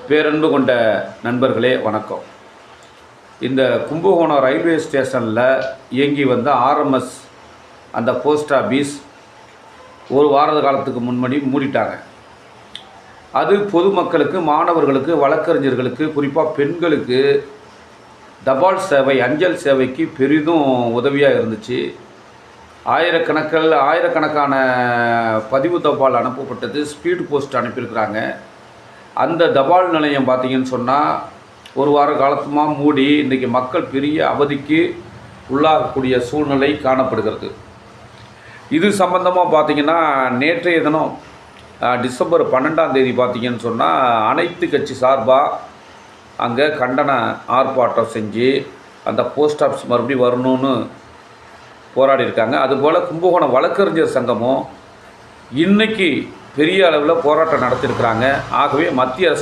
பேரன்பு கொண்ட நண்பர்களே வணக்கம். இந்த கும்பகோணம் ரயில்வே ஸ்டேஷனில் இயங்கி வந்த ஆர்எம்எஸ் அந்த போஸ்ட் ஆஃபீஸ் ஒரு வார காலத்துக்கு முன்னாடி மூடிட்டாங்க. அது பொதுமக்களுக்கு, மாணவர்களுக்கு, வழக்கறிஞர்களுக்கு, குறிப்பாக பெண்களுக்கு தபால் சேவை, அஞ்சல் சேவைக்கு பெரிதும் உதவியாக இருந்துச்சு. ஆயிரக்கணக்கான பதிவு தபால் அனுப்பப்பட்டது. ஸ்பீடு போஸ்ட் அனுப்பியிருக்கிறாங்க. அந்த தபால் நிலையம் பார்த்திங்கன்னு சொன்னால் ஒரு வார காலத்துமாக மூடி இன்றைக்கி மக்கள் பெரிய அவதிக்கு உள்ளாகக்கூடிய சூழ்நிலை காணப்படுகிறது. இது சம்பந்தமாக பார்த்திங்கன்னா நேற்றைய தினம் டிசம்பர் 12 பார்த்திங்கன்னு சொன்னால் அனைத்து கட்சி சார்பாக அங்கே கண்டன ஆர்ப்பாட்டம் செஞ்சு அந்த போஸ்ட் ஆஃபீஸ் மறுபடியும் வரணும்னு போராடி இருக்காங்க. அதுபோல் கும்பகோணம் வழக்கறிஞர் சங்கமும் இன்றைக்கி பெரிய அளவில் போராட்டம் நடத்தியிருக்கிறாங்க. ஆகவே மத்திய அரசு